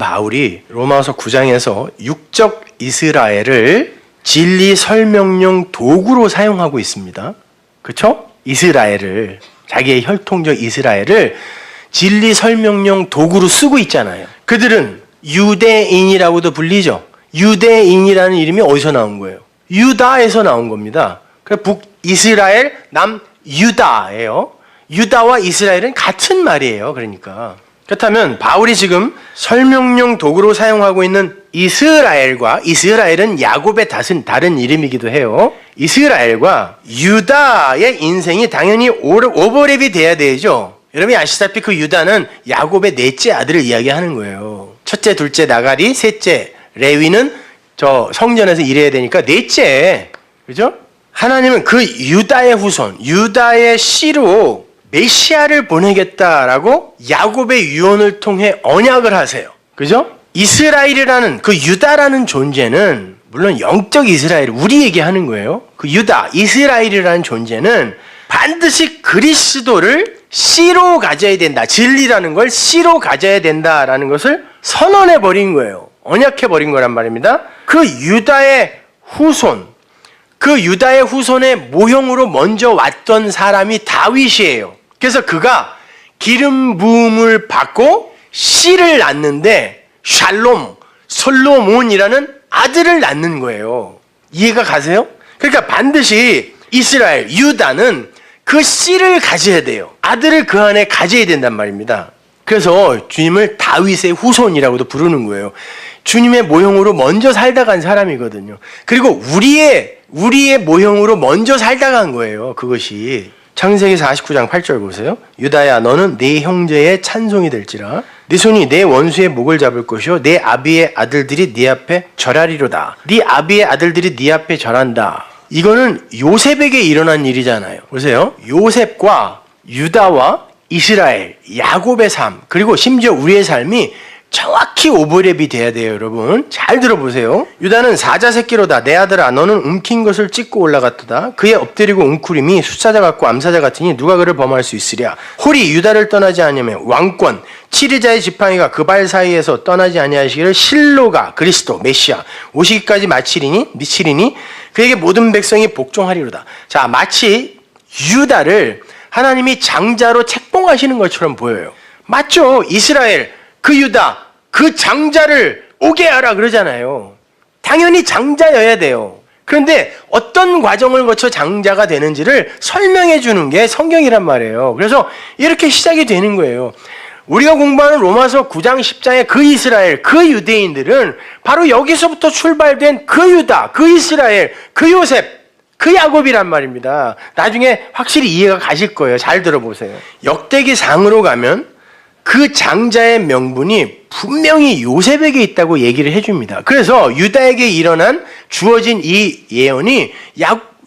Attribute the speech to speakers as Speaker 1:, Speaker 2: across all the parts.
Speaker 1: 바울이 로마서 9장에서 육적 이스라엘을 진리 설명용 도구로 사용하고 있습니다. 그렇죠? 이스라엘을, 자기의 혈통적 이스라엘을 진리 설명용 도구로 쓰고 있잖아요. 그들은 유대인이라고도 불리죠. 유대인이라는 이름이 어디서 나온 거예요? 유다에서 나온 겁니다. 북이스라엘, 남유다예요. 유다와 이스라엘은 같은 말이에요. 그러니까. 그렇다면 바울이 지금 설명용 도구로 사용하고 있는 이스라엘과, 이스라엘은 야곱의 다른 이름이기도 해요. 이스라엘과 유다의 인생이 당연히 오버랩이 돼야 되죠. 여러분이 아시다시피 그 유다는 야곱의 넷째 아들을 이야기하는 거예요. 첫째, 둘째 나가리, 셋째 레위는 저 성전에서 일해야 되니까 넷째, 그죠? 하나님은 그 유다의 후손, 유다의 씨로 메시아를 보내겠다라고 야곱의 유언을 통해 언약을 하세요. 그죠? 이스라엘이라는 그 유다라는 존재는 물론 영적 이스라엘, 우리 얘기하는 거예요. 그 유다, 이스라엘이라는 존재는 반드시 그리스도를 씨로 가져야 된다. 진리라는 걸 씨로 가져야 된다라는 것을 선언해 버린 거예요. 언약해 버린 거란 말입니다. 그 유다의 후손, 그 유다의 후손의 모형으로 먼저 왔던 사람이 다윗이에요. 그래서 그가 기름 부음을 받고 씨를 낳는데 샬롬, 솔로몬이라는 아들을 낳는 거예요. 이해가 가세요? 그러니까 반드시 이스라엘, 유다는 그 씨를 가져야 돼요. 아들을 그 안에 가져야 된단 말입니다. 그래서 주님을 다윗의 후손이라고도 부르는 거예요. 주님의 모형으로 먼저 살다 간 사람이거든요. 그리고 우리의 모형으로 먼저 살다 간 거예요. 그것이. 창세기 49장 8절 보세요. 유다야, 너는 네 형제의 찬송이 될지라. 네 손이 내 원수의 목을 잡을 것이요 내 아비의 아들들이 네 앞에 절하리로다. 네 아비의 아들들이 네 앞에 절한다. 이거는 요셉에게 일어난 일이잖아요. 보세요. 요셉과 유다와 이스라엘, 야곱의 삶, 그리고 심지어 우리의 삶이 정확히 오버랩이 돼야 돼요. 여러분 잘 들어보세요. 유다는 사자 새끼로다. 내 아들아, 너는 움킨 것을 찢고 올라갔도다. 그의 엎드리고 웅크림이 숫사자 같고 암사자 같으니 누가 그를 범할 수 있으랴. 홀이 유다를 떠나지 아니하며 왕권 치리자의 지팡이가 그 발 사이에서 떠나지 아니하시기를 실로가 그리스도 메시아 오시기까지 미치리니 그에게 모든 백성이 복종하리로다. 자, 마치 유다를 하나님이 장자로 책봉하시는 것처럼 보여요. 맞죠? 이스라엘, 그 유다, 그 장자를 오게 하라 그러잖아요. 당연히 장자여야 돼요. 그런데 어떤 과정을 거쳐 장자가 되는지를 설명해 주는 게 성경이란 말이에요. 그래서 이렇게 시작이 되는 거예요. 우리가 공부하는 로마서 9장 10장의 그 이스라엘, 그 유대인들은 바로 여기서부터 출발된 그 유다, 그 이스라엘, 그 요셉, 그 야곱이란 말입니다. 나중에 확실히 이해가 가실 거예요. 잘 들어보세요. 역대기상으로 가면 그 장자의 명분이 분명히 요셉에게 있다고 얘기를 해줍니다. 그래서 유다에게 주어진 이 예언이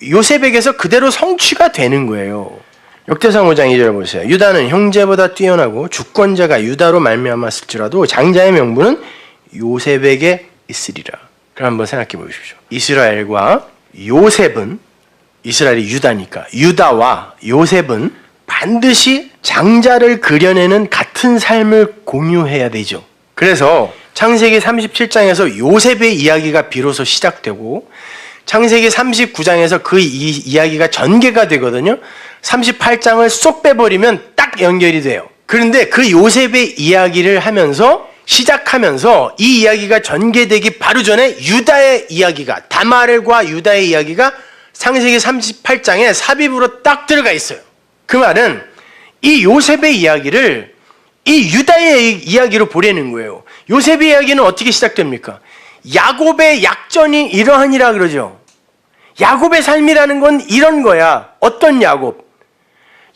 Speaker 1: 요셉에게서 그대로 성취가 되는 거예요. 역대상 5장 2절 보세요. 유다는 형제보다 뛰어나고 주권자가 유다로 말미암았을지라도 장자의 명분은 요셉에게 있으리라. 그럼 한번 생각해 보십시오. 이스라엘과 요셉은, 이스라엘이 유다니까 유다와 요셉은 반드시 장자를 그려내는 같은 삶을 공유해야 되죠. 그래서 창세기 37장에서 요셉의 이야기가 비로소 시작되고 창세기 39장에서 그 이야기가 전개가 되거든요. 38장을 쏙 빼버리면 딱 연결이 돼요. 그런데 그 요셉의 이야기를 시작하면서 이 이야기가 전개되기 바로 전에 유다의 이야기가, 다말과 유다의 이야기가 창세기 38장에 삽입으로 딱 들어가 있어요. 그 말은 이 요셉의 이야기를 이 유다의 이야기로 보내는 거예요. 요셉의 이야기는 어떻게 시작됩니까? 야곱의 약전이 이러하니라 그러죠. 야곱의 삶이라는 건 이런 거야. 어떤 야곱?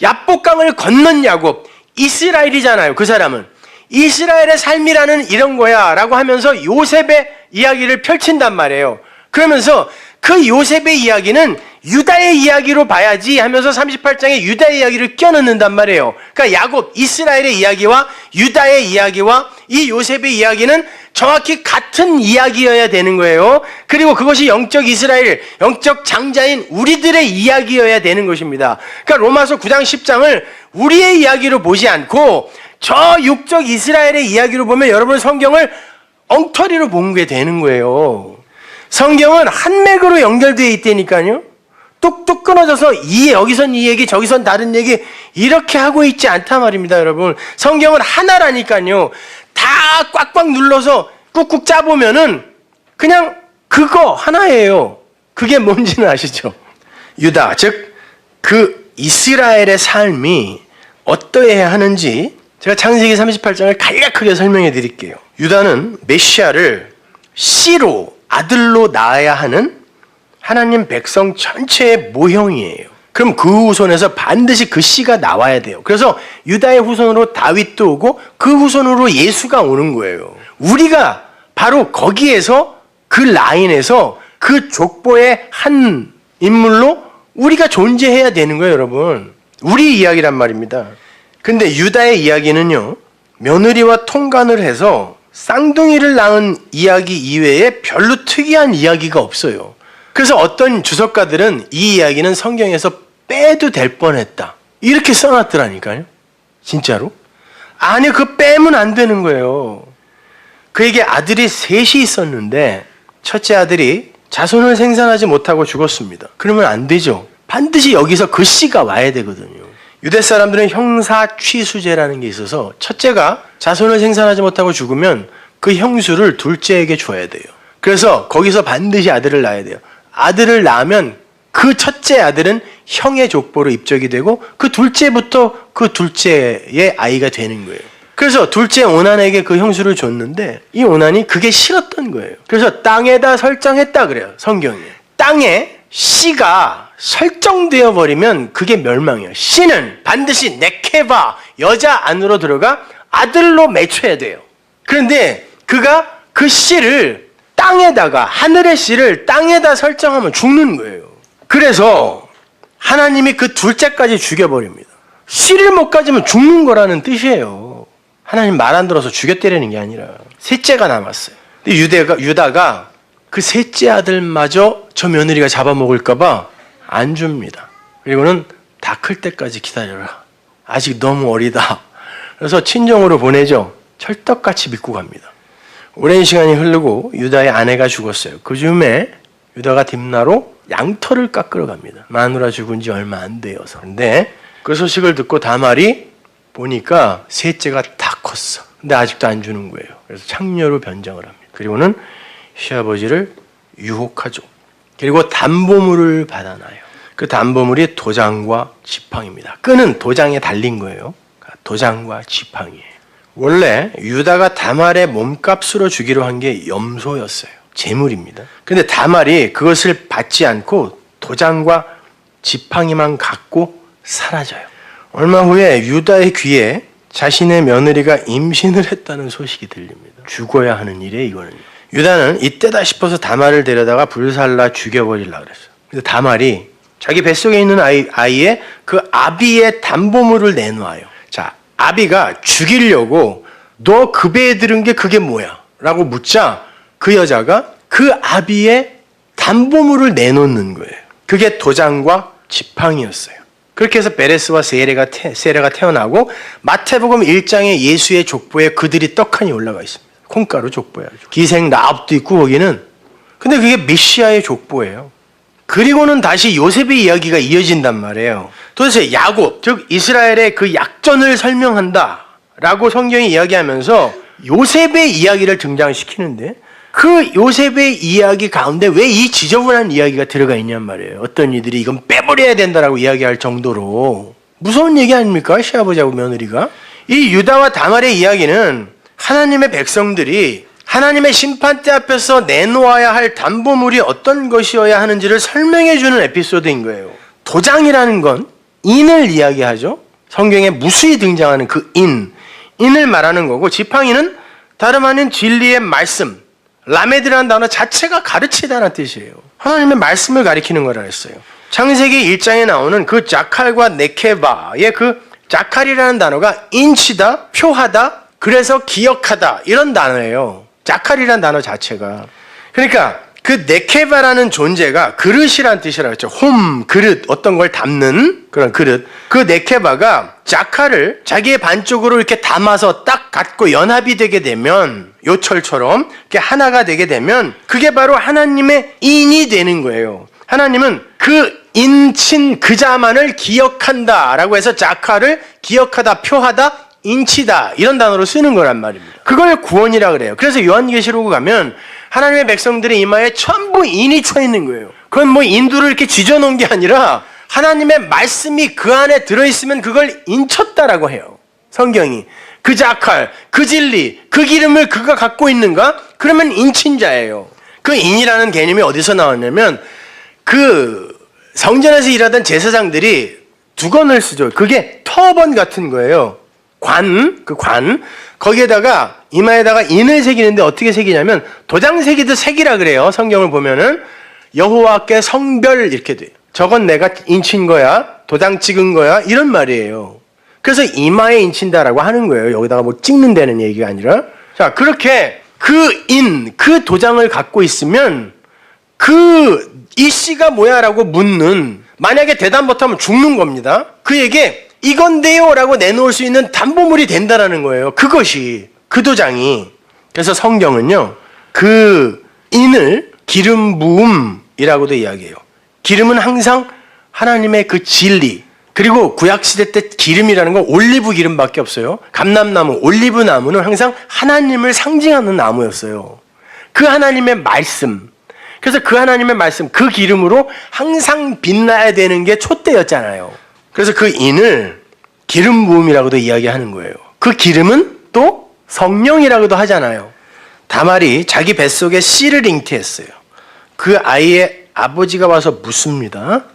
Speaker 1: 야복강을 건넌 야곱. 이스라엘이잖아요. 그 사람은. 이스라엘의 삶이라는 이런 거야 라고 하면서 요셉의 이야기를 펼친단 말이에요. 그러면서 그 요셉의 이야기는 유다의 이야기로 봐야지 하면서 38장에 유다의 이야기를 껴넣는단 말이에요. 그러니까 야곱, 이스라엘의 이야기와 유다의 이야기와 이 요셉의 이야기는 정확히 같은 이야기여야 되는 거예요. 그리고 그것이 영적 이스라엘, 영적 장자인 우리들의 이야기여야 되는 것입니다. 그러니까 로마서 9장 10장을 우리의 이야기로 보지 않고 저 육적 이스라엘의 이야기로 보면 여러분 성경을 엉터리로 본 게 되는 거예요. 성경은 한 맥으로 연결되어 있다니까요. 뚝뚝 끊어져서 여기선 이 얘기 저기선 다른 얘기 이렇게 하고 있지 않단 말입니다. 여러분, 성경은 하나라니까요. 다 꽉꽉 눌러서 꾹꾹 짜보면은 그냥 그거 하나예요. 그게 뭔지는 아시죠? 유다, 즉 그 이스라엘의 삶이 어떠해야 하는지 제가 창세기 38장을 간략하게 설명해 드릴게요. 유다는 메시아를 씨로, 아들로 낳아야 하는 하나님 백성 전체의 모형이에요. 그럼 그 후손에서 반드시 그 씨가 나와야 돼요. 그래서 유다의 후손으로 다윗도 오고 그 후손으로 예수가 오는 거예요. 우리가 바로 거기에서 그 라인에서 그 족보의 한 인물로 우리가 존재해야 되는 거예요, 여러분. 우리 이야기란 말입니다. 근데 유다의 이야기는요, 며느리와 통간을 해서 쌍둥이를 낳은 이야기 이외에 별로 특이한 이야기가 없어요. 그래서 어떤 주석가들은 이 이야기는 성경에서 빼도 될 뻔했다, 이렇게 써놨더라니까요. 진짜로. 아니, 그거 빼면 안 되는 거예요. 그에게 아들이 셋이 있었는데 첫째 아들이 자손을 생산하지 못하고 죽었습니다. 그러면 안 되죠. 반드시 여기서 그 씨가 와야 되거든요. 유대 사람들은 형사 취수제라는 게 있어서 첫째가 자손을 생산하지 못하고 죽으면 그 형수를 둘째에게 줘야 돼요. 그래서 거기서 반드시 아들을 낳아야 돼요. 아들을 낳으면 그 첫째 아들은 형의 족보로 입적이 되고 그 둘째부터 그 둘째의 아이가 되는 거예요. 그래서 둘째 오난에게 그 형수를 줬는데 이 오난이 그게 싫었던 거예요. 그래서 땅에다 설정했다 그래요, 성경에. 땅에 씨가 설정되어 버리면 그게 멸망이에요. 씨는 반드시 네케바, 여자 안으로 들어가 아들로 맺혀야 돼요. 그런데 그가 그 씨를 땅에다가, 하늘의 씨를 땅에다 설정하면 죽는 거예요. 그래서 하나님이 그 둘째까지 죽여버립니다. 씨를 못 가지면 죽는 거라는 뜻이에요. 하나님 말 안 들어서 죽였다라는 게 아니라 셋째가 남았어요. 근데 유다가 그 셋째 아들마저 저 며느리가 잡아먹을까 봐 안 줍니다. 그리고는 다 클 때까지 기다려라. 아직 너무 어리다. 그래서 친정으로 보내죠. 철떡같이 믿고 갑니다. 오랜 시간이 흐르고 유다의 아내가 죽었어요. 그 즈음에 유다가 딥나로 양털을 깎으러 갑니다. 마누라 죽은 지 얼마 안 되어서. 근데 그 소식을 듣고 다말이 보니까 셋째가 다 컸어. 근데 아직도 안 주는 거예요. 그래서 창녀로 변장을 합니다. 그리고는 시아버지를 유혹하죠. 그리고 담보물을 받아놔요. 그 담보물이 도장과 지팡입니다. 끈은 도장에 달린 거예요. 도장과 지팡이에요. 원래 유다가 다말의 몸값으로 주기로 한 게 염소였어요. 재물입니다. 근데 다말이 그것을 받지 않고 도장과 지팡이만 갖고 사라져요. 얼마 후에 유다의 귀에 자신의 며느리가 임신을 했다는 소식이 들립니다. 죽어야 하는 일이에요, 이거는. 유다는 이때다 싶어서 다말을 데려다가 불살라 죽여버리려고 그랬어요. 근데 다말이 자기 뱃속에 있는 아이의 그 아비의 담보물을 내놓아요. 자, 아비가 죽이려고 너 그 배에 들은 게 그게 뭐야? 라고 묻자 그 여자가 그 아비의 담보물을 내놓는 거예요. 그게 도장과 지팡이였어요. 그렇게 해서 베레스와 세레가 태어나고 마태복음 1장에 예수의 족보에 그들이 떡하니 올라가 있습니다. 콩가루 족보야. 기생 라합도 있고 거기는. 근데 그게 메시아의 족보예요. 그리고는 다시 요셉의 이야기가 이어진단 말이에요. 도대체 야곱, 즉 이스라엘의 그 약전을 설명한다 라고 성경이 이야기하면서 요셉의 이야기를 등장시키는데 그 요셉의 이야기 가운데 왜 이 지저분한 이야기가 들어가 있냔 말이에요. 어떤 이들이 이건 빼버려야 된다라고 이야기할 정도로 무서운 얘기 아닙니까? 시아버지하고 며느리가. 이 유다와 다말의 이야기는 하나님의 백성들이 하나님의 심판대 앞에서 내놓아야 할 담보물이 어떤 것이어야 하는지를 설명해주는 에피소드인 거예요. 도장이라는 건 인을 이야기하죠. 성경에 무수히 등장하는 그 인을 말하는 거고, 지팡이는 다름 아닌 진리의 말씀, 라메드라는 단어 자체가 가르치다는 뜻이에요. 하나님의 말씀을 가리키는 거라 했어요. 창세기 1장에 나오는 그 자칼과 네케바의 그 자칼이라는 단어가 인치다, 표하다, 그래서 기억하다 이런 단어예요. 자칼이라는 단어 자체가. 그러니까 그 네케바라는 존재가 그릇이란 뜻이라고 했죠. 홈, 그릇, 어떤 걸 담는 그런 그릇. 그 네케바가 자카를 자기의 반쪽으로 이렇게 담아서 딱 갖고 연합이 되게 되면, 요철처럼 이렇게 하나가 되게 되면 그게 바로 하나님의 인이 되는 거예요. 하나님은 그 인친 그 자만을 기억한다라고 해서 자카를 기억하다, 표하다, 인치다 이런 단어로 쓰는 거란 말입니다. 그걸 구원이라 그래요. 그래서 요한계시록 가면 하나님의 백성들의 이마에 전부 인이 쳐 있는 거예요. 그건 뭐 인두를 이렇게 쥐져 놓은 게 아니라 하나님의 말씀이 그 안에 들어있으면 그걸 인쳤다라고 해요. 성경이. 그 자칼, 그 진리, 그 기름을 그가 갖고 있는가? 그러면 인친 자예요. 그 인이라는 개념이 어디서 나왔냐면 그 성전에서 일하던 제사장들이 두건을 쓰죠. 그게 터번 같은 거예요. 그 관. 거기에다가 이마에다가 인을 새기는데 어떻게 새기냐면 도장 새기듯 새기라 그래요. 성경을 보면은 여호와께 성별 이렇게 돼요. 저건 내가 인친 거야. 도장 찍은 거야. 이런 말이에요. 그래서 이마에 인친다라고 하는 거예요. 여기다가 뭐 찍는다는 얘기가 아니라. 자, 그렇게 그 도장을 갖고 있으면 이 씨가 뭐야라고 묻는, 만약에 대답 못하면 죽는 겁니다. 그에게 이건데요 라고 내놓을 수 있는 담보물이 된다라는 거예요. 그것이, 그 도장이. 그래서 성경은요, 그 인을 기름 부음이라고도 이야기해요. 기름은 항상 하나님의 그 진리, 그리고 구약시대 때 기름이라는 건 올리브 기름밖에 없어요. 감람나무, 올리브 나무는 항상 하나님을 상징하는 나무였어요. 그 하나님의 말씀, 그래서 그 하나님의 말씀, 그 기름으로 항상 빛나야 되는 게 촛대였잖아요. 그래서 그 인을 기름 부음이라고도 이야기하는 거예요. 그 기름은 또 성령이라고도 하잖아요. 다말이 자기 뱃속에 씨를 잉태했어요. 그 아이의 아버지가 와서 묻습니다.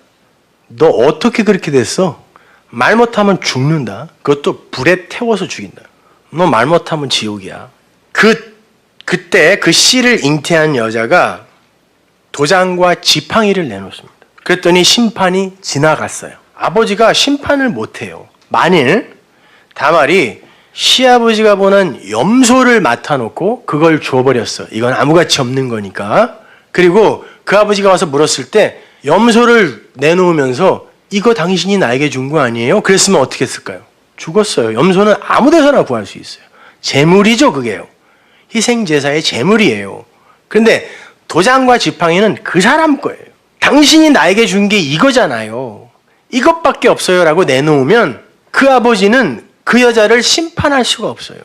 Speaker 1: 너 어떻게 그렇게 됐어? 말 못하면 죽는다. 그것도 불에 태워서 죽인다. 너 말 못하면 지옥이야. 그때 그 씨를 잉태한 여자가 도장과 지팡이를 내놓습니다. 그랬더니 심판이 지나갔어요. 아버지가 심판을 못해요. 만일 다말이 시아버지가 보낸 염소를 맡아놓고 그걸 줘버렸어. 이건 아무가치 없는 거니까. 그리고 그 아버지가 와서 물었을 때 염소를 내놓으면서 이거 당신이 나에게 준 거 아니에요? 그랬으면 어떻게 했을까요? 죽었어요. 염소는 아무 데서나 구할 수 있어요. 제물이죠, 그게요. 희생제사의 제물이에요. 그런데 도장과 지팡이는 그 사람 거예요. 당신이 나에게 준 게 이거잖아요. 이것밖에 없어요 라고 내놓으면 그 아버지는 그 여자를 심판할 수가 없어요.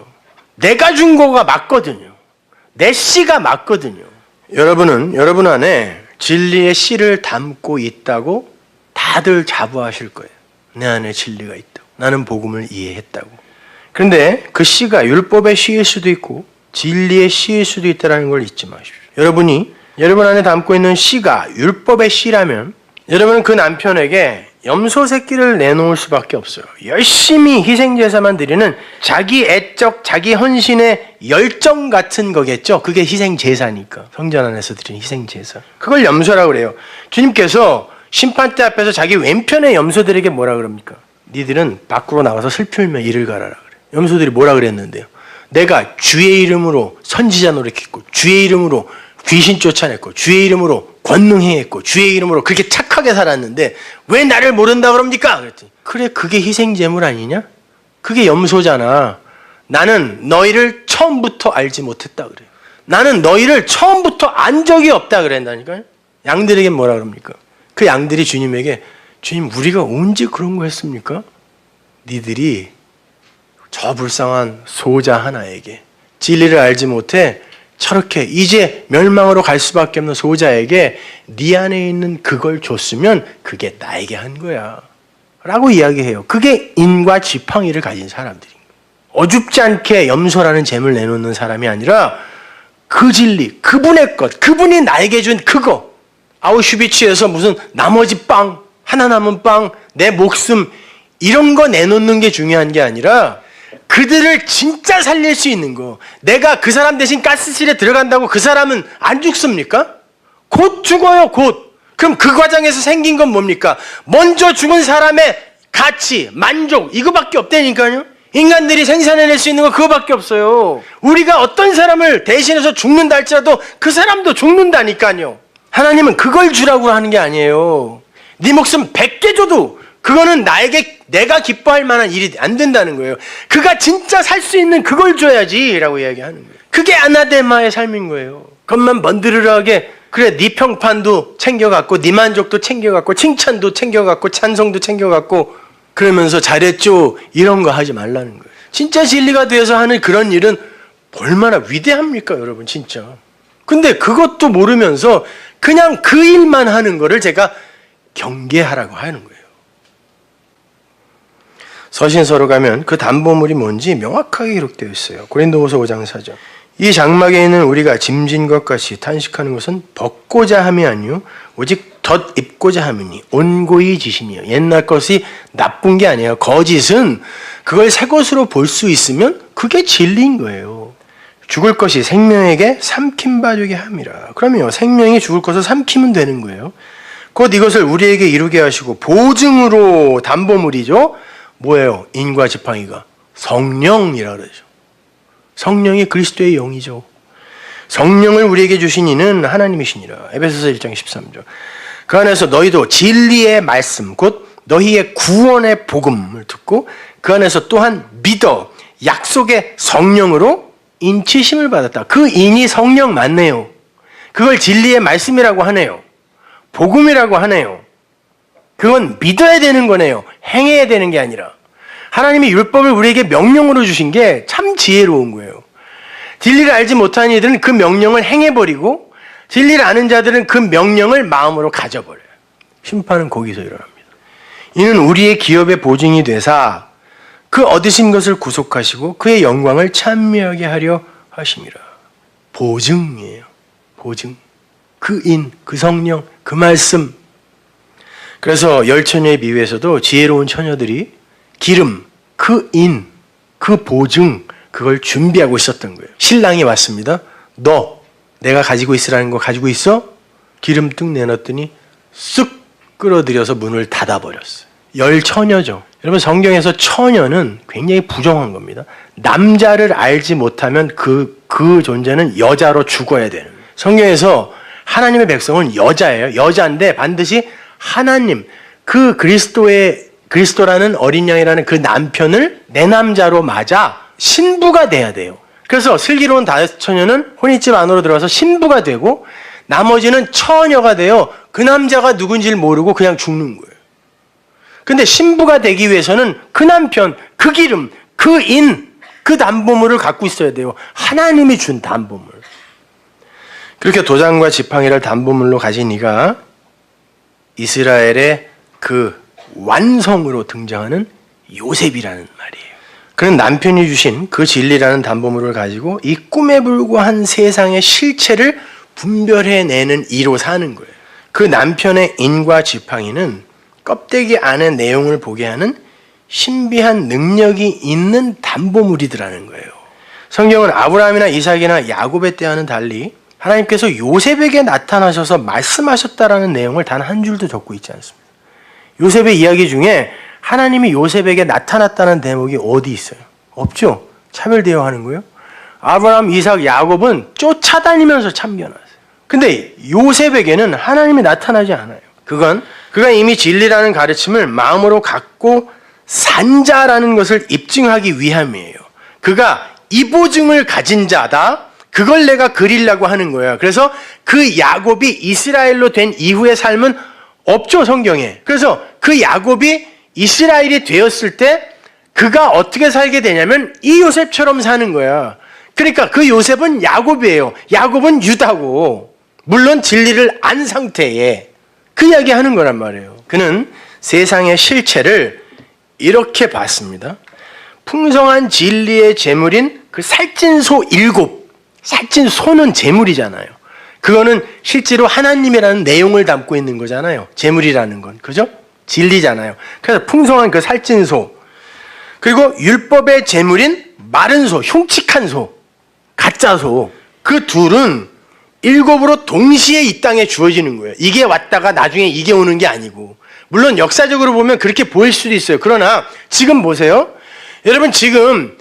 Speaker 1: 내가 준 거가 맞거든요. 내 씨가 맞거든요. 여러분 안에 진리의 씨를 담고 있다고 다들 자부하실 거예요. 내 안에 진리가 있다고. 나는 복음을 이해했다고. 그런데 그 씨가 율법의 씨일 수도 있고 진리의 씨일 수도 있다는 걸 잊지 마십시오. 여러분 안에 담고 있는 씨가 율법의 씨라면 여러분은 그 남편에게 염소 새끼를 내놓을 수밖에 없어요. 열심히 희생제사만 드리는 자기 애적, 자기 헌신의 열정 같은 거겠죠. 그게 희생제사니까. 성전 안에서 드리는 희생제사. 그걸 염소라고 그래요. 주님께서 심판대 앞에서 자기 왼편의 염소들에게 뭐라 그럽니까? 니들은 밖으로 나와서 슬피 울며 이를 갈아라 그래요. 염소들이 뭐라 그랬는데요? 내가 주의 이름으로 선지자 노릇했고 주의 이름으로 귀신 쫓아냈고 주의 이름으로 권능행했고 주의 이름으로 그렇게 착하게 살았는데 왜 나를 모른다 그럽니까? 그랬더니 그래, 그게 희생제물 아니냐? 그게 염소잖아. 나는 너희를 처음부터 알지 못했다 그래요. 나는 너희를 처음부터 안 적이 없다 그랬다니까요. 양들에게 뭐라 그럽니까? 그 양들이 주님에게 주님, 우리가 언제 그런 거 했습니까? 니들이 저 불쌍한 소자 하나에게 진리를 알지 못해 저렇게 이제 멸망으로 갈 수밖에 없는 소자에게 네 안에 있는 그걸 줬으면 그게 나에게 한 거야 라고 이야기해요. 그게 인과 지팡이를 가진 사람들인 거예요. 어줍지 않게 염소라는 재물 내놓는 사람이 아니라 그 진리, 그분의 것, 그분이 나에게 준 그거. 아우슈비츠에서 무슨 나머지 빵, 하나 남은 빵, 내 목숨 이런 거 내놓는 게 중요한 게 아니라 그들을 진짜 살릴 수 있는 거. 내가 그 사람 대신 가스실에 들어간다고 그 사람은 안 죽습니까? 곧 죽어요, 곧. 그럼 그 과정에서 생긴 건 뭡니까? 먼저 죽은 사람의 가치, 만족 이거밖에 없다니까요. 인간들이 생산해낼 수 있는 거 그거밖에 없어요. 우리가 어떤 사람을 대신해서 죽는다 할지라도 그 사람도 죽는다니까요. 하나님은 그걸 주라고 하는 게 아니에요. 네 목숨 100개 줘도 그거는 내가 기뻐할 만한 일이 안 된다는 거예요. 그가 진짜 살 수 있는 그걸 줘야지 라고 이야기하는 거예요. 그게 아나데마의 삶인 거예요. 겉만 번드르르하게 그래 네 평판도 챙겨갖고 네 만족도 챙겨갖고 칭찬도 챙겨갖고 찬송도 챙겨갖고 그러면서 잘했죠 이런 거 하지 말라는 거예요. 진짜 진리가 되어서 하는 그런 일은 얼마나 위대합니까 여러분 진짜. 근데 그것도 모르면서 그냥 그 일만 하는 거를 제가 경계하라고 하는 거예요. 서신서로 가면 그 담보물이 뭔지 명확하게 기록되어 있어요. 고린도후서 5장 4절. 이 장막에 있는 우리가 짐진 것 같이 탄식하는 것은 벗고자 함이 아니요 오직 덧 입고자 함이니 온고이 지신이요. 옛날 것이 나쁜 게 아니에요. 거짓은 그걸 새 것으로 볼 수 있으면 그게 진리인 거예요. 죽을 것이 생명에게 삼킴 바되게 함이라. 그러면 생명이 죽을 것을 삼키면 되는 거예요. 곧 이것을 우리에게 이루게 하시고 보증으로 담보물이죠. 뭐예요? 인과 지팡이가 성령이라 그러죠. 성령이 그리스도의 영이죠. 성령을 우리에게 주신 이는 하나님이시니라. 에베소서 1장 13절. 그 안에서 너희도 진리의 말씀 곧 너희의 구원의 복음을 듣고 그 안에서 또한 믿어 약속의 성령으로 인치심을 받았다. 그 인이 성령 맞네요. 그걸 진리의 말씀이라고 하네요. 복음이라고 하네요. 그건 믿어야 되는 거네요. 행해야 되는 게 아니라. 하나님이 율법을 우리에게 명령으로 주신 게 참 지혜로운 거예요. 진리를 알지 못하는 이들은 그 명령을 행해버리고 진리를 아는 자들은 그 명령을 마음으로 가져버려요. 심판은 거기서 일어납니다. 이는 우리의 기업의 보증이 되사 그 얻으신 것을 구속하시고 그의 영광을 찬미하게 하려 하심이라. 보증이에요. 보증. 그 인, 그 성령, 그 말씀. 그래서 열 처녀의 비유에서도 지혜로운 처녀들이 기름, 그 인, 그 보증, 그걸 준비하고 있었던 거예요. 신랑이 왔습니다. 너 내가 가지고 있으라는 거 가지고 있어? 기름뚝 내놨더니 쓱 끌어들여서 문을 닫아버렸어요. 열 처녀죠. 여러분 성경에서 처녀는 굉장히 부정한 겁니다. 남자를 알지 못하면 그 존재는 여자로 죽어야 되는 거예요. 성경에서 하나님의 백성은 여자예요. 여자인데 반드시 하나님, 그 그리스도라는 어린 양이라는 그 남편을 내 남자로 맞아 신부가 돼야 돼요. 그래서 슬기로운 다섯 처녀는 혼인집 안으로 들어가서 신부가 되고 나머지는 처녀가 되어 그 남자가 누군지를 모르고 그냥 죽는 거예요. 근데 신부가 되기 위해서는 그 남편, 그 기름, 그 인, 그 담보물을 갖고 있어야 돼요. 하나님이 준 담보물. 그렇게 도장과 지팡이를 담보물로 가진 이가 이스라엘의 그 완성으로 등장하는 요셉이라는 말이에요. 그는 남편이 주신 그 진리라는 담보물을 가지고 이 꿈에 불과한 세상의 실체를 분별해내는 이로 사는 거예요. 그 남편의 인과 지팡이는 껍데기 안의 내용을 보게 하는 신비한 능력이 있는 담보물이더라는 거예요. 성경은 아브라함이나 이삭이나 야곱의 때와는 달리 하나님께서 요셉에게 나타나셔서 말씀하셨다라는 내용을 단 한 줄도 적고 있지 않습니다. 요셉의 이야기 중에 하나님이 요셉에게 나타났다는 대목이 어디 있어요? 없죠? 차별대우하는 거예요? 아브라함, 이삭, 야곱은 쫓아다니면서 참견하세요. 근데 요셉에게는 하나님이 나타나지 않아요. 그가 이미 진리라는 가르침을 마음으로 갖고 산 자라는 것을 입증하기 위함이에요. 그가 이 보증을 가진 자다. 그걸 내가 그리려고 하는 거예요. 그래서 그 야곱이 이스라엘로 된 이후의 삶은 없죠, 성경에. 그래서 그 야곱이 이스라엘이 되었을 때 그가 어떻게 살게 되냐면 이 요셉처럼 사는 거야. 그러니까 그 요셉은 야곱이에요. 야곱은 유다고. 물론 진리를 안 상태에 그 이야기 하는 거란 말이에요. 그는 세상의 실체를 이렇게 봤습니다. 풍성한 진리의 제물인 그 살찐 소 7. 살찐 소는 제물이잖아요. 그거는 실제로 하나님이라는 내용을 담고 있는 거잖아요. 제물이라는 건. 그죠? 진리잖아요. 그래서 풍성한 그 살찐 소. 그리고 율법의 제물인 마른 소, 흉측한 소, 가짜 소. 그 둘은 7으로 동시에 이 땅에 주어지는 거예요. 이게 왔다가 나중에 이게 오는 게 아니고. 물론 역사적으로 보면 그렇게 보일 수도 있어요. 그러나 지금 보세요. 여러분 지금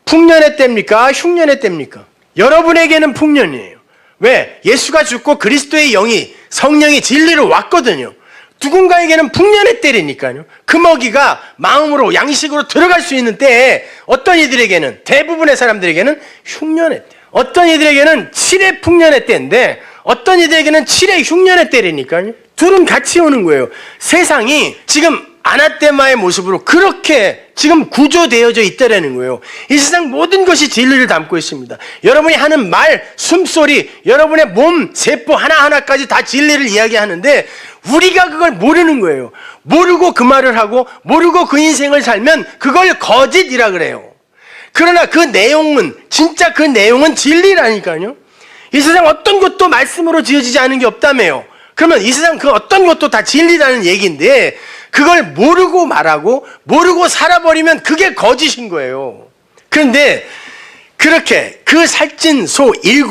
Speaker 1: 풍년의 때입니까? 흉년의 때입니까? 여러분에게는 풍년이에요. 왜? 예수가 죽고 그리스도의 영이 성령이 진리로 왔거든요. 누군가에게는 풍년의 때라니까요. 금어기가 마음으로 양식으로 들어갈 수 있는 때에 어떤 이들에게는 대부분의 사람들에게는 흉년의 때. 어떤 이들에게는 7의 풍년의 때인데 어떤 이들에게는 7의 흉년의 때라니까요. 둘은 같이 오는 거예요. 세상이 지금 아나테마의 모습으로 그렇게 지금 구조되어져 있다라는 거예요. 이 세상 모든 것이 진리를 담고 있습니다. 여러분이 하는 말, 숨소리, 여러분의 몸, 세포 하나하나까지 다 진리를 이야기하는데 우리가 그걸 모르는 거예요. 모르고 그 말을 하고 모르고 그 인생을 살면 그걸 거짓이라 그래요. 그러나 그 내용은 진짜 그 내용은 진리라니까요. 이 세상 어떤 것도 말씀으로 지어지지 않은 게 없다며요. 그러면 이 세상 그 어떤 것도 다 진리라는 얘기인데 그걸 모르고 말하고 모르고 살아버리면 그게 거짓인 거예요. 그런데 그렇게 그 살찐 소 7,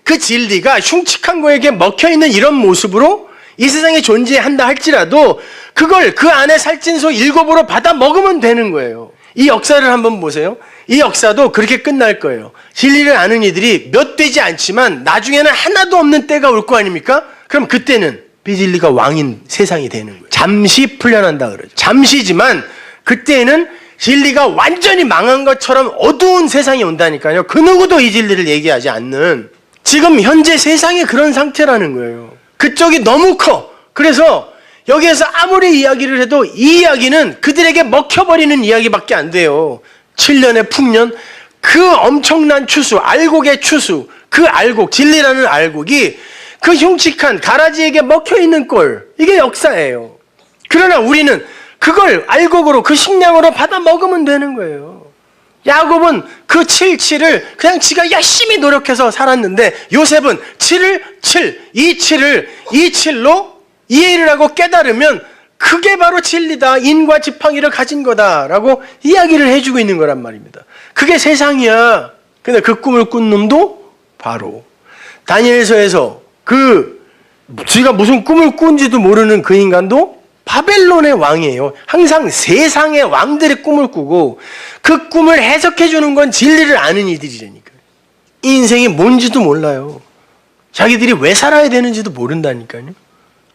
Speaker 1: 그 진리가 흉측한 거에게 먹혀있는 이런 모습으로 이 세상에 존재한다 할지라도 그걸 그 안에 살찐 소 7으로 받아 먹으면 되는 거예요. 이 역사를 한번 보세요. 이 역사도 그렇게 끝날 거예요. 진리를 아는 이들이 몇 되지 않지만 나중에는 하나도 없는 때가 올 거 아닙니까? 그럼 그때는 비진리가 왕인 세상이 되는 거예요. 잠시 풀려난다 그러죠. 잠시지만 그때는 진리가 완전히 망한 것처럼 어두운 세상이 온다니까요. 그 누구도 이 진리를 얘기하지 않는 지금 현재 세상이 그런 상태라는 거예요. 그쪽이 너무 커. 그래서 여기에서 아무리 이야기를 해도 이 이야기는 그들에게 먹혀버리는 이야기밖에 안 돼요. 7년의 풍년, 그 엄청난 추수, 알곡의 추수, 그 알곡, 진리라는 알곡이 그 흉측한 가라지에게 먹혀있는 꼴, 이게 역사예요. 그러나 우리는 그걸 알곡으로 그 식량으로 받아 먹으면 되는 거예요. 야곱은 그 7을 그냥 지가 열심히 노력해서 살았는데 요셉은 7을 7, 이 7로 이해를 하고 깨달으면 그게 바로 진리다. 인과 지팡이를 가진 거다라고 이야기를 해주고 있는 거란 말입니다. 그게 세상이야. 근데 그 꿈을 꾼 놈도 바로 다니엘서에서 지가 무슨 꿈을 꾼지도 모르는 그 인간도 바벨론의 왕이에요. 항상 세상의 왕들의 꿈을 꾸고 그 꿈을 해석해 주는 건 진리를 아는 이들이라니까. 이 인생이 뭔지도 몰라요. 자기들이 왜 살아야 되는지도 모른다니까요.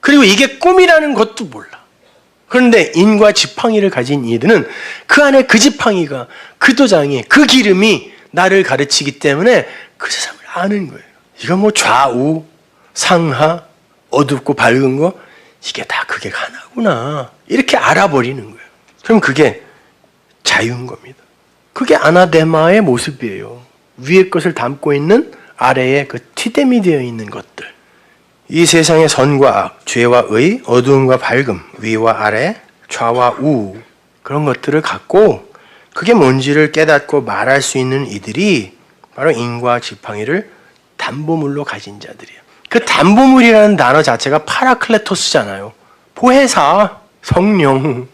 Speaker 1: 그리고 이게 꿈이라는 것도 몰라. 그런데 인과 지팡이를 가진 이들은 그 안에 그 지팡이가, 그 도장이, 그 기름이 나를 가르치기 때문에 그 세상을 아는 거예요. 이거 뭐 좌우, 상하, 어둡고 밝은 거, 이게 다 그게 하나구나. 이렇게 알아버리는 거예요. 그럼 그게 자유인 겁니다. 그게 아나데마의 모습이에요. 위의 것을 담고 있는 아래에 그 티댐이 되어 있는 것들. 이 세상의 선과 악, 죄와 의, 어두움과 밝음, 위와 아래, 좌와 우, 그런 것들을 갖고 그게 뭔지를 깨닫고 말할 수 있는 이들이 바로 인과 지팡이를 담보물로 가진 자들이에요. 그 담보물이라는 단어 자체가 파라클레토스잖아요. 보혜사, 성령,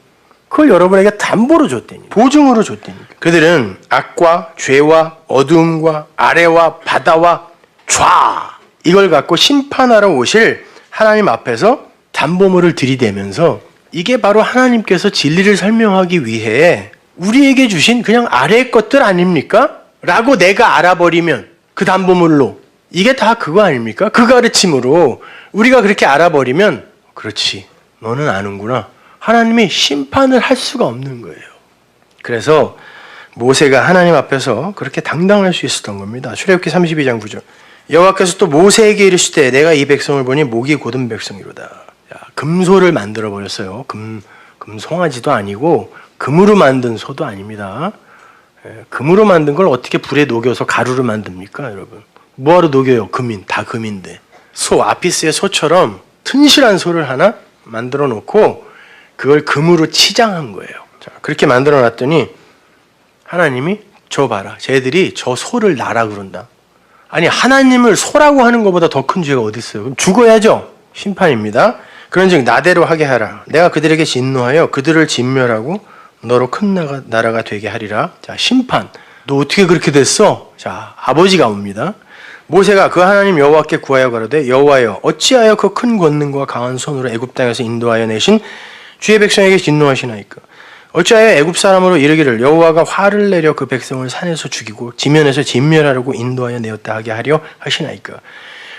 Speaker 1: 그걸 여러분에게 담보로 줬다니, 보증으로 줬다니. 그들은 악과 죄와 어두움과 아래와 바다와 좌, 이걸 갖고 심판하러 오실 하나님 앞에서 담보물을 들이대면서 이게 바로 하나님께서 진리를 설명하기 위해 우리에게 주신 그냥 아래의 것들 아닙니까? 라고 내가 알아버리면 그 담보물로 이게 다 그거 아닙니까? 그 가르침으로 우리가 그렇게 알아버리면 그렇지, 너는 아는구나. 하나님이 심판을 할 수가 없는 거예요. 그래서 모세가 하나님 앞에서 그렇게 당당할 수 있었던 겁니다. 출애굽기 32장 9절. 여호와께서 또 모세에게 이르시되 내가 이 백성을 보니 목이 곧은 백성이로다. 금소를 만들어 버렸어요. 금송아지도 아니고 금으로 만든 소도 아닙니다. 금으로 만든 걸 어떻게 불에 녹여서 가루로 만듭니까, 여러분? 뭐하러 녹여요? 금인, 다 금인데. 소, 아피스의 소처럼 튼실한 소를 하나 만들어 놓고 그걸 금으로 치장한 거예요. 자, 그렇게 만들어 놨더니 하나님이 저 봐라, 쟤들이 저 소를 나라 그런다. 아니, 하나님을 소라고 하는 것보다 더 큰 죄가 어디 있어요? 그럼 죽어야죠. 심판입니다. 그런즉 나대로 하게 하라. 내가 그들에게 진노하여 그들을 진멸하고 너로 큰 나라가 되게 하리라. 자, 심판. 너 어떻게 그렇게 됐어? 자, 아버지가 옵니다. 모세가 그 하나님 여호와께 구하여 가로되 여호와여 어찌하여 그 큰 권능과 강한 손으로 애굽 땅에서 인도하여 내신 주의 백성에게 진노하시나이까? 어찌하여 애굽 사람으로 이르기를 여호와가 화를 내려 그 백성을 산에서 죽이고 지면에서 진멸하려고 인도하여 내었다 하게 하려 하시나이까.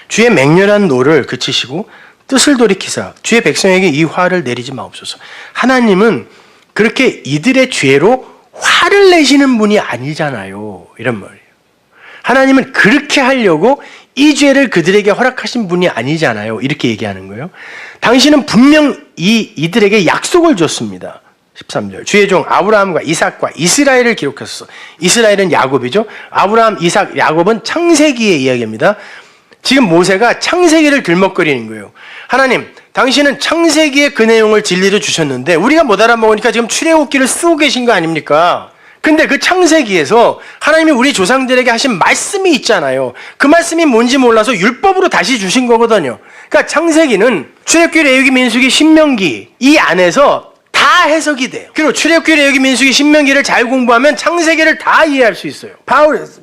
Speaker 1: 주의 맹렬한 노를 그치시고 뜻을 돌이키사 주의 백성에게 이 화를 내리지 마옵소서. 하나님은 그렇게 이들의 죄로 화를 내시는 분이 아니잖아요. 이런 말이에요. 하나님은 그렇게 하려고 이 죄를 그들에게 허락하신 분이 아니잖아요. 이렇게 얘기하는 거예요. 당신은 분명 이들에게 약속을 줬습니다. 13절. 주의 종 아브라함과 이삭과 이스라엘을 기록했어. 이스라엘은 야곱이죠. 아브라함, 이삭, 야곱은 창세기의 이야기입니다. 지금 모세가 창세기를 들먹거리는 거예요. 하나님, 당신은 창세기의 그 내용을 진리로 주셨는데 우리가 못 알아먹으니까 지금 출애굽기를 쓰고 계신 거 아닙니까? 근데 그 창세기에서 하나님이 우리 조상들에게 하신 말씀이 있잖아요. 그 말씀이 뭔지 몰라서 율법으로 다시 주신 거거든요. 그러니까 창세기는 출애굽기, 레위기, 민수기, 신명기 이 안에서 다 해석이 돼요. 그리고 출애굽기, 레위기, 민수기, 신명기를 잘 공부하면 창세기를 다 이해할 수 있어요.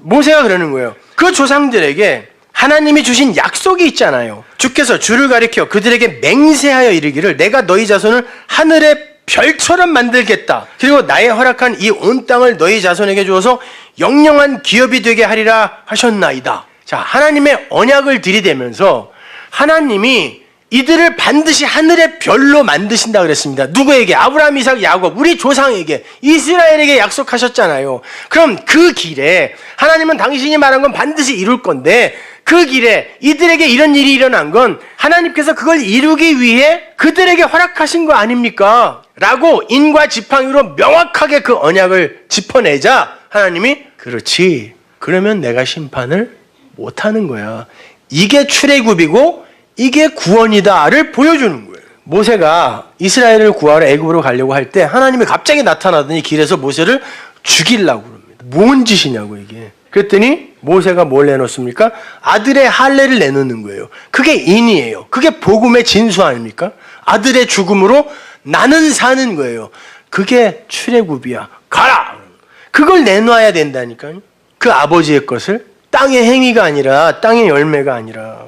Speaker 1: 모세가 그러는 거예요. 그 조상들에게 하나님이 주신 약속이 있잖아요. 주께서 주를 가리켜 그들에게 맹세하여 이르기를 내가 너희 자손을 하늘의 별처럼 만들겠다. 그리고 나의 허락한 이 온 땅을 너희 자손에게 주어서 영영한 기업이 되게 하리라 하셨나이다. 자, 하나님의 언약을 들이대면서 하나님이 이들을 반드시 하늘의 별로 만드신다 그랬습니다. 누구에게? 아브라함, 이삭, 야곱, 우리 조상에게, 이스라엘에게 약속하셨잖아요. 그럼 그 길에 하나님은 당신이 말한 건 반드시 이룰 건데 그 길에 이들에게 이런 일이 일어난 건 하나님께서 그걸 이루기 위해 그들에게 허락하신 거 아닙니까? 라고 인과 지팡이로 명확하게 그 언약을 짚어내자 하나님이 그렇지. 그러면 내가 심판을 못하는 거야. 이게 출애굽이고 이게 구원이다를 보여주는 거예요. 모세가 이스라엘을 구하러 애굽으로 가려고 할 때 하나님이 갑자기 나타나더니 길에서 모세를 죽이려고 그럽니다. 뭔 짓이냐고 이게. 그랬더니 모세가 뭘 내놓습니까? 아들의 할례를 내놓는 거예요. 그게 인이에요. 그게 복음의 진수 아닙니까? 아들의 죽음으로 나는 사는 거예요. 그게 출애굽이야. 가라! 그걸 내놔야 된다니까요. 그 아버지의 것을 땅의 행위가 아니라 땅의 열매가 아니라.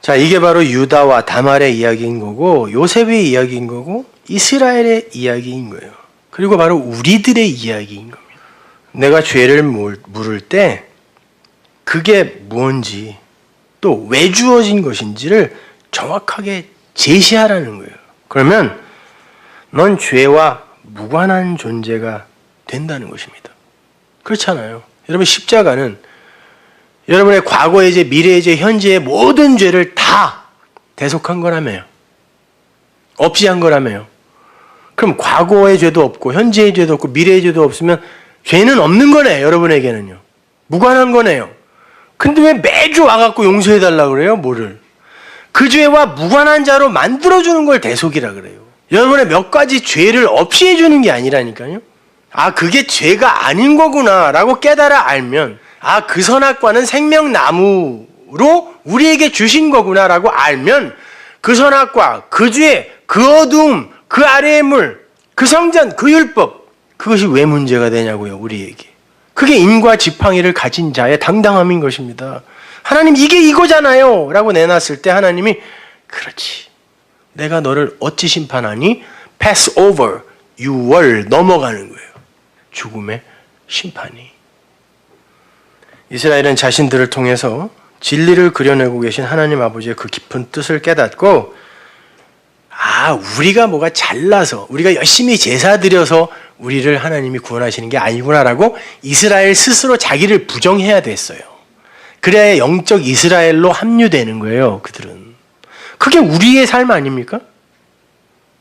Speaker 1: 자, 이게 바로 유다와 다말의 이야기인 거고 요셉의 이야기인 거고 이스라엘의 이야기인 거예요. 그리고 바로 우리들의 이야기인 겁니다. 내가 죄를 물을 때 그게 뭔지 또 왜 주어진 것인지를 정확하게 제시하라는 거예요. 그러면 넌 죄와 무관한 존재가 된다는 것입니다. 그렇잖아요. 여러분 십자가는 여러분의 과거의 죄, 미래의 죄, 현재의 모든 죄를 다 대속한 거라며요. 없이 한 거라며요. 그럼 과거의 죄도 없고 현재의 죄도 없고 미래의 죄도 없으면 죄는 없는 거네, 여러분에게는요. 무관한 거네요. 근데 왜 매주 와갖고 용서해달라고 그래요, 뭐를? 그 죄와 무관한 자로 만들어주는 걸 대속이라 그래요. 여러분의 몇 가지 죄를 없이 해주는 게 아니라니까요. 아, 그게 죄가 아닌 거구나 라고 깨달아 알면, 아, 그 선악과는 생명나무로 우리에게 주신 거구나 라고 알면 그 선악과, 그 죄, 그 어두움, 그 아래의 물, 그 성전, 그 율법, 그것이 왜 문제가 되냐고요, 우리에게. 그게 인과 지팡이를 가진 자의 당당함인 것입니다. 하나님 이게 이거잖아요 라고 내놨을 때 하나님이 그렇지. 내가 너를 어찌 심판하니? pass over, 유월, 넘어가는 거예요. 죽음의 심판이. 이스라엘은 자신들을 통해서 진리를 그려내고 계신 하나님 아버지의 그 깊은 뜻을 깨닫고 아, 우리가 뭐가 잘나서 우리가 열심히 제사 드려서 우리를 하나님이 구원하시는 게 아니구나라고 이스라엘 스스로 자기를 부정해야 됐어요. 그래야 영적 이스라엘로 합류되는 거예요, 그들은. 그게 우리의 삶 아닙니까?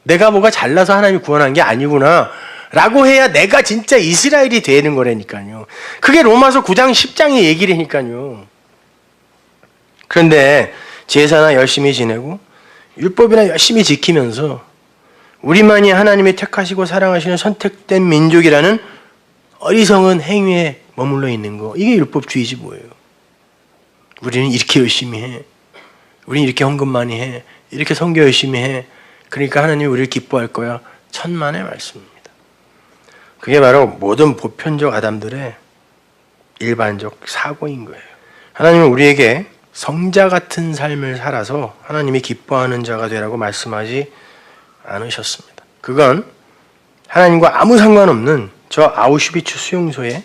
Speaker 1: 내가 뭐가 잘나서 하나님이 구원한 게 아니구나 라고 해야 내가 진짜 이스라엘이 되는 거라니까요. 그게 로마서 9장 10장의 얘기라니까요. 그런데 제사나 열심히 지내고 율법이나 열심히 지키면서 우리만이 하나님이 택하시고 사랑하시는 선택된 민족이라는 어리석은 행위에 머물러 있는 거, 이게 율법주의지 뭐예요. 우리는 이렇게 열심히 해, 우리는 이렇게 헌금 많이 해, 이렇게 선교 열심히 해, 그러니까 하나님이 우리를 기뻐할 거야. 천만의 말씀입니다. 그게 바로 모든 보편적 아담들의 일반적 사고인 거예요. 하나님은 우리에게 성자 같은 삶을 살아서 하나님이 기뻐하는 자가 되라고 말씀하지 않으셨습니다. 그건 하나님과 아무 상관없는 저 아우슈비츠 수용소에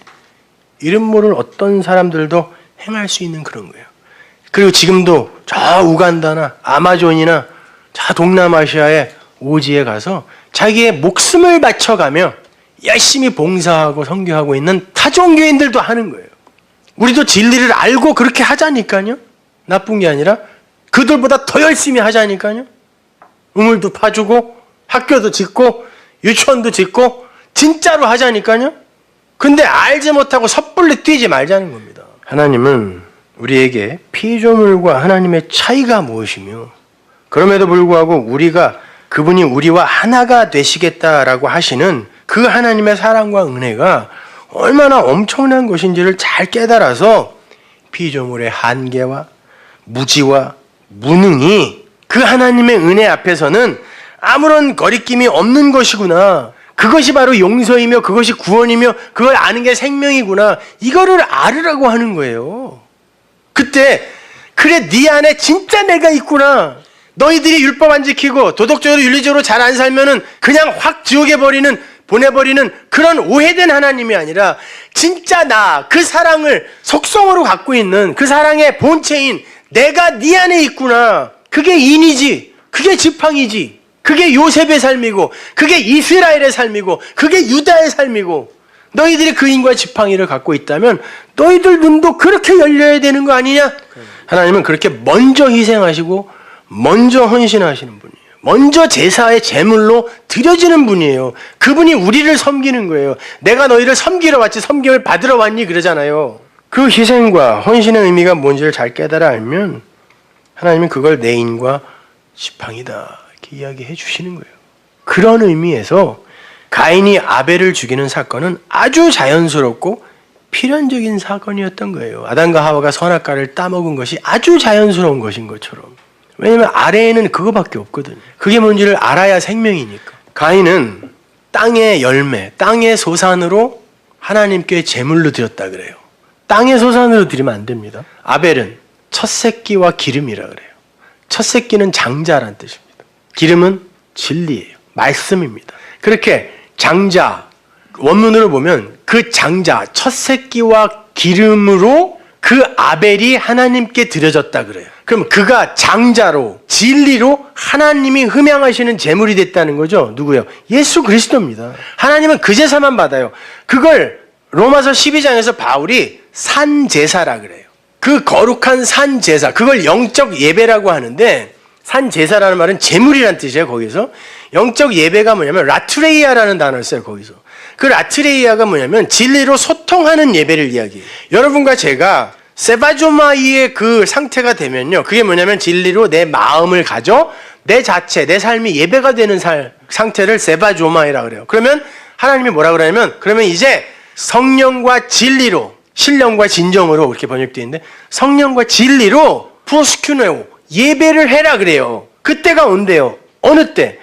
Speaker 1: 이름 모를 어떤 사람들도 행할 수 있는 그런 거예요. 그리고 지금도 저 우간다나 아마존이나 저 동남아시아의 오지에 가서 자기의 목숨을 바쳐가며 열심히 봉사하고 선교하고 있는 타종교인들도 하는 거예요. 우리도 진리를 알고 그렇게 하자니까요. 나쁜 게 아니라 그들보다 더 열심히 하자니까요. 우물도 파주고 학교도 짓고 유치원도 짓고 진짜로 하자니까요. 근데 알지 못하고 섣불리 뛰지 말자는 겁니다. 하나님은 우리에게 피조물과 하나님의 차이가 무엇이며 그럼에도 불구하고 그분이 우리와 하나가 되시겠다라고 하시는 그 하나님의 사랑과 은혜가 얼마나 엄청난 것인지를 잘 깨달아서 피조물의 한계와 무지와 무능이 그 하나님의 은혜 앞에서는 아무런 거리낌이 없는 것이구나. 그것이 바로 용서이며 그것이 구원이며 그걸 아는 게 생명이구나. 이거를 알으라고 하는 거예요. 그때 그래 네 안에 진짜 내가 있구나. 너희들이 율법 안 지키고 도덕적으로 윤리적으로 잘 안 살면은 그냥 확 지옥에 보내버리는 그런 오해된 하나님이 아니라 진짜 나 그 사랑을 속성으로 갖고 있는 그 사랑의 본체인 내가 네 안에 있구나. 그게 인이지. 그게 지팡이지. 그게 요셉의 삶이고 그게 이스라엘의 삶이고 그게 유다의 삶이고 너희들이 그 인과 지팡이를 갖고 있다면 너희들 눈도 그렇게 열려야 되는 거 아니냐? 하나님은 그렇게 먼저 희생하시고 먼저 헌신하시는 분이에요. 먼저 제사의 제물로 드려지는 분이에요. 그분이 우리를 섬기는 거예요. 내가 너희를 섬기러 왔지 섬김을 받으러 왔니? 그러잖아요. 그 희생과 헌신의 의미가 뭔지를 잘 깨달아 알면 하나님은 그걸 내 인과 지팡이다 이렇게 이야기해 주시는 거예요. 그런 의미에서 가인이 아벨을 죽이는 사건은 아주 자연스럽고 필연적인 사건이었던 거예요. 아담과 하와가 선악과를 따먹은 것이 아주 자연스러운 것인 것처럼. 왜냐하면 아래에는 그거밖에 없거든요. 그게 뭔지를 알아야 생명이니까. 가인은 땅의 열매, 땅의 소산으로 하나님께 제물로 드렸다 그래요. 땅의 소산으로 드리면 안 됩니다. 아벨은 첫 새끼와 기름이라 그래요. 첫 새끼는 장자란 뜻입니다. 기름은 진리예요. 말씀입니다. 그렇게 장자, 원문으로 보면 그 장자, 첫 새끼와 기름으로 그 아벨이 하나님께 드려졌다 그래요. 그럼 그가 장자로 진리로 하나님이 흠양하시는 제물이 됐다는 거죠. 누구요? 예수 그리스도입니다. 하나님은 그 제사만 받아요. 그걸 로마서 12장에서 바울이 산제사라 그래요. 그 거룩한 산제사, 그걸 영적 예배라고 하는데 산제사라는 말은 제물이라는 뜻이에요. 거기서 영적 예배가 뭐냐면 라트레이아라는 단어를 써요. 거기서 그 라트레이아가 뭐냐면 진리로 소통하는 예배를 이야기해요. 여러분과 제가 세바조마이의 그 상태가 되면요, 그게 뭐냐면 진리로 내 마음을 가져 내 자체, 내 삶이 예배가 되는 상태를 세바조마이라 그래요. 그러면 하나님이 뭐라 그러냐면 그러면 이제 성령과 진리로, 신령과 진정으로 이렇게 번역되어 있는데 성령과 진리로 프로스큐네오 예배를 해라 그래요. 그때가 온대요. 어느 때?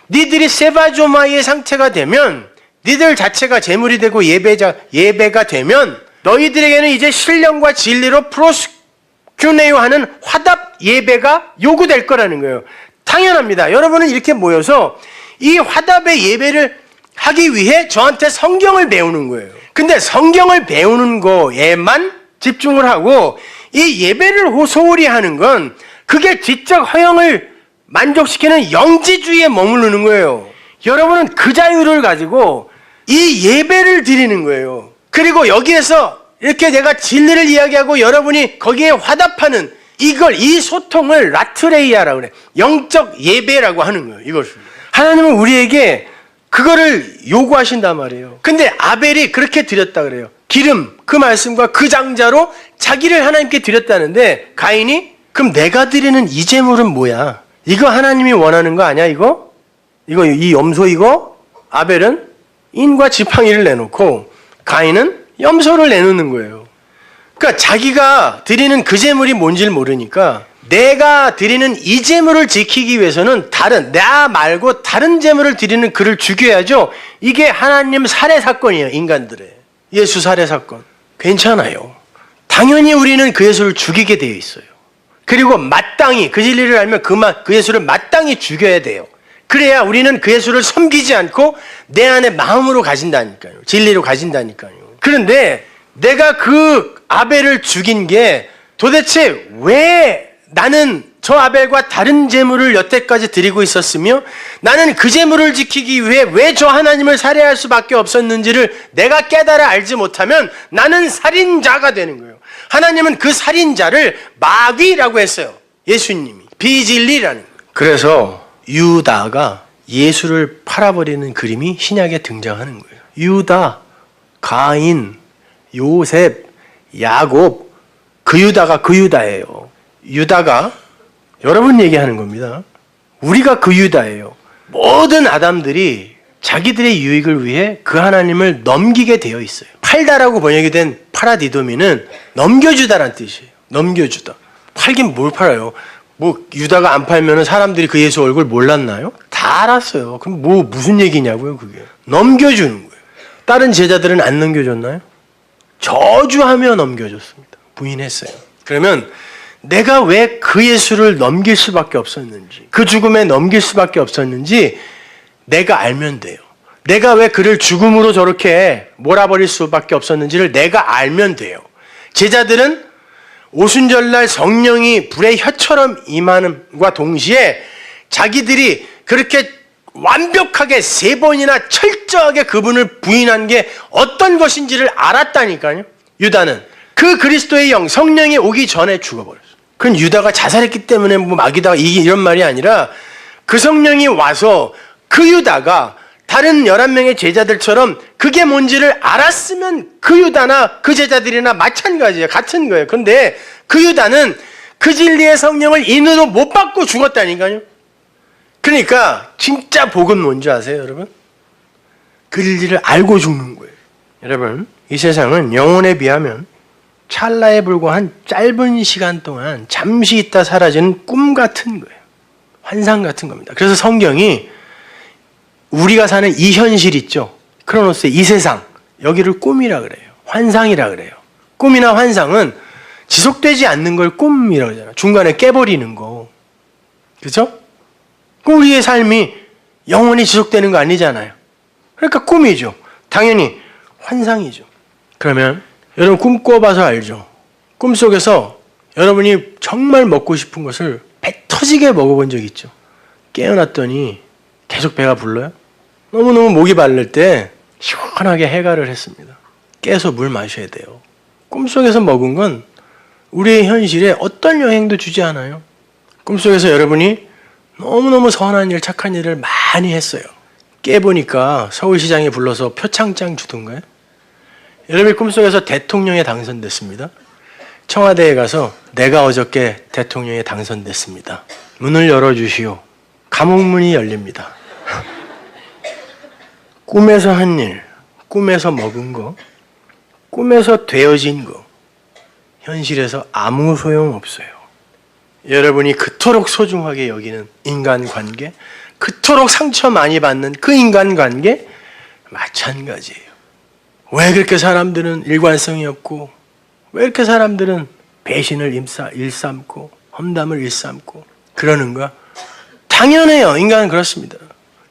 Speaker 1: 니들이 세바조마이의 상태가 되면 니들 자체가 제물이 되고 예배가 되면 너희들에게는 이제 신령과 진리로 프로스큐네오 하는 화답 예배가 요구될 거라는 거예요. 당연합니다. 여러분은 이렇게 모여서 이 화답의 예배를 하기 위해 저한테 성경을 배우는 거예요. 근데 성경을 배우는 거에만 집중을 하고 이 예배를 소홀히 하는 건 그게 지적 허영을 만족시키는 영지주의에 머무르는 거예요. 여러분은 그 자유를 가지고 이 예배를 드리는 거예요. 그리고 여기에서 이렇게 내가 진리를 이야기하고 여러분이 거기에 화답하는 이 소통을 라트레이아라고 그래. 영적 예배라고 하는 거예요. 이것을. 하나님은 우리에게 그거를 요구하신단 말이에요. 근데 아벨이 그렇게 드렸다 그래요. 기름, 그 말씀과 그 장자로 자기를 하나님께 드렸다는데 가인이 그럼 내가 드리는 이 제물은 뭐야? 이거 하나님이 원하는 거 아니야? 이거 이 염소 이거? 아벨은 인과 지팡이를 내놓고 가인은 염소를 내놓는 거예요. 그러니까 자기가 드리는 그 제물이 뭔지를 모르니까 내가 드리는 이 제물을 지키기 위해서는 나 말고 다른 제물을 드리는 그를 죽여야죠. 이게 하나님 살해 사건이에요. 인간들의. 예수 살해 사건. 괜찮아요. 당연히 우리는 그 예수를 죽이게 되어 있어요. 그리고 마땅히 그 진리를 알면 그 예수를 마땅히 죽여야 돼요. 그래야 우리는 그 예수를 섬기지 않고 내 안에 마음으로 가진다니까요. 진리로 가진다니까요. 그런데 내가 그 아벨을 죽인 게 도대체 왜 나는 저 아벨과 다른 제물을 여태까지 드리고 있었으며 나는 그 제물을 지키기 위해 왜 저 하나님을 살해할 수밖에 없었는지를 내가 깨달아 알지 못하면 나는 살인자가 되는 거예요. 하나님은 그 살인자를 마귀라고 했어요. 예수님이. 비진리라는 거예요. 그래서 유다가 예수를 팔아버리는 그림이 신약에 등장하는 거예요. 유다, 가인, 요셉, 야곱, 그 유다가 그 유다예요. 유다가 여러분 얘기하는 겁니다. 우리가 그 유다예요. 모든 아담들이 자기들의 유익을 위해 그 하나님을 넘기게 되어 있어요. 팔다라고 번역이 된 파라디도미는 넘겨주다라는 뜻이에요. 넘겨주다. 팔긴 뭘 팔아요? 뭐 유다가 안 팔면 사람들이 그 예수 얼굴 몰랐나요? 다 알았어요. 그럼 뭐 무슨 얘기냐고요 그게. 넘겨주는 거예요. 다른 제자들은 안 넘겨줬나요? 저주하며 넘겨줬습니다. 부인했어요. 그러면 내가 왜 그 예수를 넘길 수밖에 없었는지, 그 죽음에 넘길 수밖에 없었는지 내가 알면 돼요. 내가 왜 그를 죽음으로 저렇게 몰아버릴 수밖에 없었는지를 내가 알면 돼요. 제자들은 오순절날 성령이 불의 혀처럼 임함과 동시에 자기들이 그렇게 완벽하게 3번이나 철저하게 그분을 부인한 게 어떤 것인지를 알았다니까요. 유다는 그 그리스도의 영, 성령이 오기 전에 죽어버렸어요. 그건 유다가 자살했기 때문에 뭐 마귀다 이런 말이 아니라 그 성령이 와서 그 유다가 다른 11명의 제자들처럼 그게 뭔지를 알았으면 그 유다나 그 제자들이나 마찬가지예요. 같은 거예요. 그런데 그 유다는 그 진리의 성령을 인으로 못 받고 죽었다니까요. 그러니까 진짜 복은 뭔지 아세요, 여러분? 그 진리를 알고 죽는 거예요. 여러분, 이 세상은 영혼에 비하면 찰나에 불과한 짧은 시간 동안 잠시 있다 사라지는 꿈 같은 거예요. 환상 같은 겁니다. 그래서 성경이 우리가 사는 이 현실 있죠. 크로노스의 이 세상, 여기를 꿈이라 그래요. 환상이라 그래요. 꿈이나 환상은 지속되지 않는 걸 꿈이라고 하잖아요. 중간에 깨버리는 거. 그렇죠? 우리의 삶이 영원히 지속되는 거 아니잖아요. 그러니까 꿈이죠. 당연히 환상이죠. 그러면 여러분 꿈 꿔봐서 알죠. 꿈속에서 여러분이 정말 먹고 싶은 것을 배 터지게 먹어본 적 있죠. 깨어났더니 계속 배가 불러요. 너무너무 목이 마를 때 시원하게 해가를 했습니다. 깨서 물 마셔야 돼요. 꿈속에서 먹은 건 우리의 현실에 어떤 영향도 주지 않아요. 꿈속에서 여러분이 너무너무 선한 일, 착한 일을 많이 했어요. 깨보니까 서울시장에 불러서 표창장 주던가요? 여러분이 꿈속에서 대통령에 당선됐습니다. 청와대에 가서 내가 어저께 대통령에 당선됐습니다. 문을 열어주시오. 감옥문이 열립니다. 꿈에서 한 일, 꿈에서 먹은 거, 꿈에서 되어진 거, 현실에서 아무 소용없어요. 여러분이 그토록 소중하게 여기는 인간관계, 그토록 상처 많이 받는 그 인간관계 마찬가지예요. 왜 그렇게 사람들은 일관성이 없고, 왜 이렇게 사람들은 배신을 일삼고 험담을 일삼고 그러는가? 당연해요. 인간은 그렇습니다.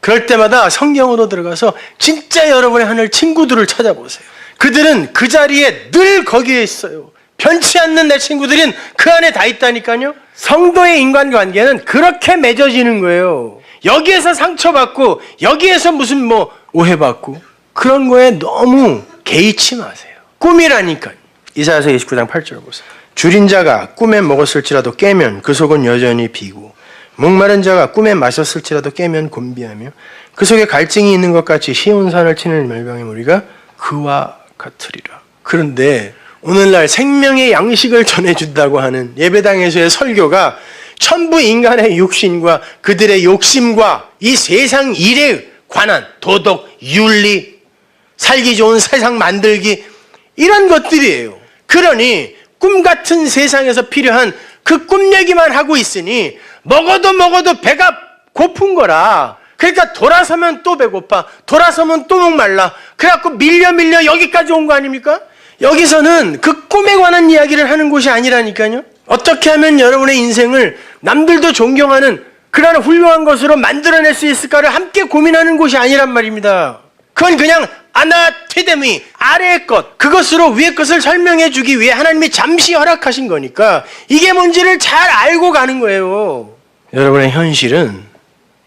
Speaker 1: 그럴 때마다 성경으로 들어가서 진짜 여러분의 하늘 친구들을 찾아보세요. 그들은 그 자리에 늘 거기에 있어요. 변치 않는 내 친구들은 그 안에 다 있다니까요. 성도의 인간관계는 그렇게 맺어지는 거예요. 여기에서 상처받고 여기에서 무슨 뭐 오해받고 그런 거에 너무 개의치 마세요. 꿈이라니까요. 이사야서 29장 8절 보세요. 줄인 자가 꿈에 먹었을지라도 깨면 그 속은 여전히 비고 목마른 자가 꿈에 마셨을지라도 깨면 곤비하며 그 속에 갈증이 있는 것 같이 시온산을 치는 멸망의 무리가 그와 같으리라. 그런데 오늘날 생명의 양식을 전해준다고 하는 예배당에서의 설교가 전부 인간의 육신과 그들의 욕심과 이 세상 일에 관한 도덕, 윤리, 살기 좋은 세상 만들기 이런 것들이에요. 그러니 꿈 같은 세상에서 필요한 그 꿈 얘기만 하고 있으니 먹어도 배가 고픈 거라. 그러니까 돌아서면 또 배고파. 돌아서면 또 목말라. 그래갖고 밀려 여기까지 온 거 아닙니까? 여기서는 그 꿈에 관한 이야기를 하는 곳이 아니라니까요. 어떻게 하면 여러분의 인생을 남들도 존경하는 그러한 훌륭한 것으로 만들어낼 수 있을까를 함께 고민하는 곳이 아니란 말입니다. 그건 그냥 아나테데미, 아래의 것, 그것으로 위의 것을 설명해 주기 위해 하나님이 잠시 허락하신 거니까 이게 뭔지를 잘 알고 가는 거예요. 여러분의 현실은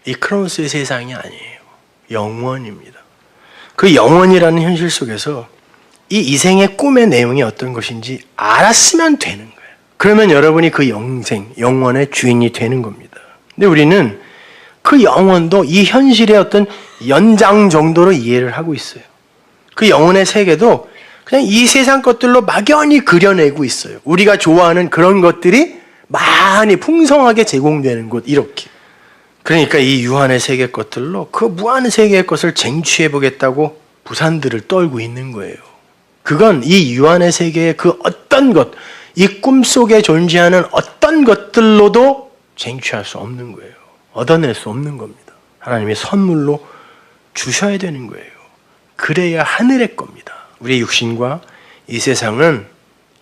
Speaker 1: 이 크로노스의 세상이 아니에요. 영원입니다. 그 영원이라는 현실 속에서 이 이생의 꿈의 내용이 어떤 것인지 알았으면 되는 거예요. 그러면 여러분이 그 영원의 주인이 되는 겁니다. 근데 우리는 그 영원도 이 현실의 어떤 연장 정도로 이해를 하고 있어요. 그 영혼의 세계도 그냥 이 세상 것들로 막연히 그려내고 있어요. 우리가 좋아하는 그런 것들이 많이 풍성하게 제공되는 곳, 이렇게. 그러니까 이 유한의 세계 것들로 그 무한 세계의 것을 쟁취해 보겠다고 부산들을 떨고 있는 거예요. 그건 이 유한의 세계의 그 어떤 것, 이 꿈속에 존재하는 어떤 것들로도 쟁취할 수 없는 거예요. 얻어낼 수 없는 겁니다. 하나님의 선물로 주셔야 되는 거예요. 그래야 하늘의 겁니다. 우리의 육신과 이 세상은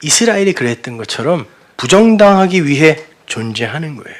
Speaker 1: 이스라엘이 그랬던 것처럼 부정당하기 위해 존재하는 거예요.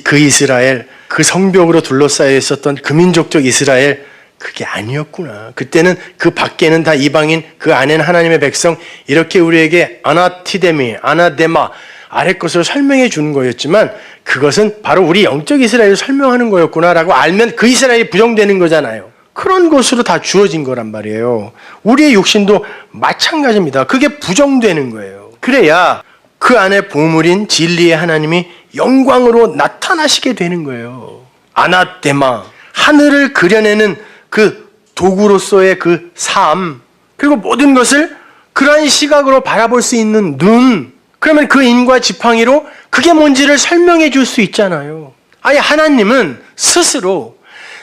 Speaker 1: 그 이스라엘, 그 성벽으로 둘러싸여 있었던 그 민족적 이스라엘, 그게 아니었구나. 그때는 그 밖에는 다 이방인, 그 안에는 하나님의 백성, 이렇게 우리에게 아나티데미, 아나데마, 아래 것을 설명해 주는 거였지만 그것은 바로 우리 영적 이스라엘을 설명하는 거였구나라고 알면 그 이스라엘이 부정되는 거잖아요. 그런 것으로 다 주어진 거란 말이에요. 우리의 육신도 마찬가지입니다. 그게 부정되는 거예요. 그래야 그 안에 보물인 진리의 하나님이 영광으로 나타나시게 되는 거예요. 아나데마, 하늘을 그려내는 그 도구로서의 그 삶, 그리고 모든 것을 그러한 시각으로 바라볼 수 있는 눈, 그러면 그 인과 지팡이로 그게 뭔지를 설명해 줄 수 있잖아요. 아니, 하나님은 스스로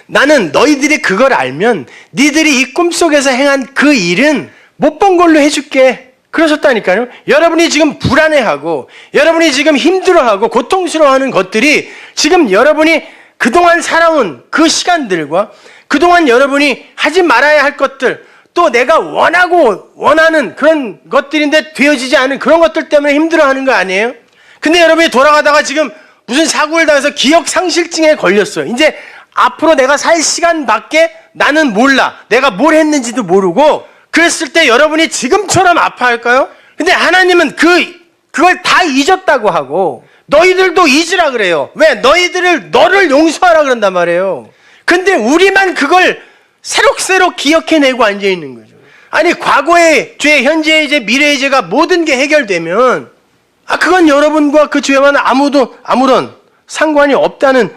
Speaker 1: 나는 너희들이 그걸 알면 니들이 이 꿈속에서 행한 그 일은 못 본 걸로 해줄게. 그러셨다니까요. 여러분이 지금 불안해하고 여러분이 지금 힘들어하고 고통스러워하는 것들이 지금 여러분이 그동안 살아온 그 시간들과 그동안 여러분이 하지 말아야 할 것들, 또 내가 원하는 그런 것들인데 되어지지 않은 그런 것들 때문에 힘들어하는 거 아니에요? 근데 여러분이 돌아가다가 지금 무슨 사고를 당해서 기억상실증에 걸렸어요. 이제 앞으로 내가 살 시간밖에 나는 몰라. 내가 뭘 했는지도 모르고 그랬을 때 여러분이 지금처럼 아파할까요? 근데 하나님은 그걸 다 잊었다고 하고 너희들도 잊으라 그래요. 왜? 너를 용서하라 그런단 말이에요. 근데 우리만 그걸 새록새록 기억해내고 앉아있는 거죠. 아니, 과거의 죄, 현재의 죄, 미래의 죄가 모든 게 해결되면 그건 여러분과 그 죄와는 아무런 상관이 없다는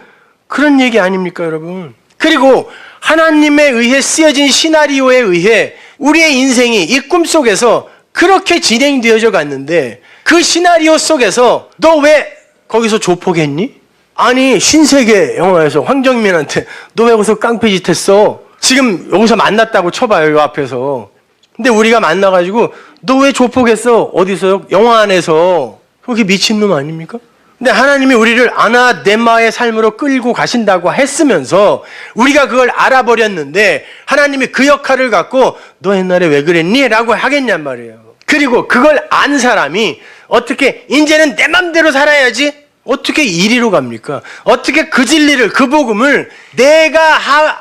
Speaker 1: 그런 얘기 아닙니까, 여러분? 그리고 하나님에 의해 쓰여진 시나리오에 의해 우리의 인생이 이 꿈속에서 그렇게 진행되어져 갔는데 그 시나리오 속에서 너 왜 거기서 조폭했니? 아니, 신세계 영화에서 황정민한테 너 왜 거기서 깡패짓 했어? 지금 여기서 만났다고 쳐봐요, 요 앞에서. 근데 우리가 만나가지고 너 왜 조폭했어? 어디서요? 영화 안에서. 그게 미친놈 아닙니까? 근데 하나님이 우리를 아나데마의 삶으로 끌고 가신다고 했으면서 우리가 그걸 알아버렸는데 하나님이 그 역할을 갖고 너 옛날에 왜 그랬니? 라고 하겠냔 말이에요. 그리고 그걸 안 사람이 어떻게 이제는 내 맘대로 살아야지? 어떻게 이리로 갑니까? 어떻게 그 진리를, 그 복음을 내가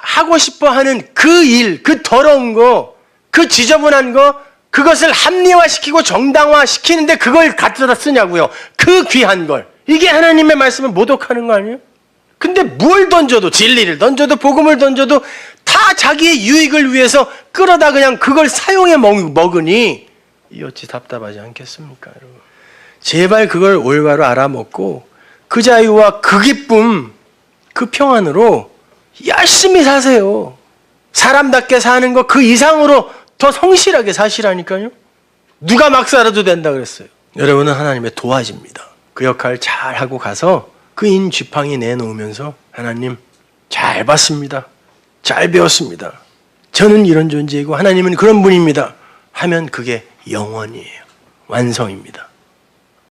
Speaker 1: 하고 싶어 하는 그 일, 그 더러운 거, 그 지저분한 거, 그것을 합리화시키고 정당화시키는데 그걸 갖다 쓰냐고요. 그 귀한 걸. 이게 하나님의 말씀을 모독하는 거 아니에요? 근데 뭘 던져도, 진리를 던져도 복음을 던져도 다 자기의 유익을 위해서 끌어다 그냥 그걸 사용해 먹으니 이 어찌 답답하지 않겠습니까, 여러분? 제발 그걸 올바로 알아먹고 그 자유와 그 기쁨, 그 평안으로 열심히 사세요. 사람답게 사는 거 그 이상으로 더 성실하게 사시라니까요. 누가 막 살아도 된다 그랬어요. 여러분은 하나님의 도화지입니다. 그 역할 잘 하고 가서 그 인 지팡이 내놓으면서 하나님 잘 봤습니다. 잘 배웠습니다. 저는 이런 존재이고 하나님은 그런 분입니다. 하면 그게 영원이에요. 완성입니다.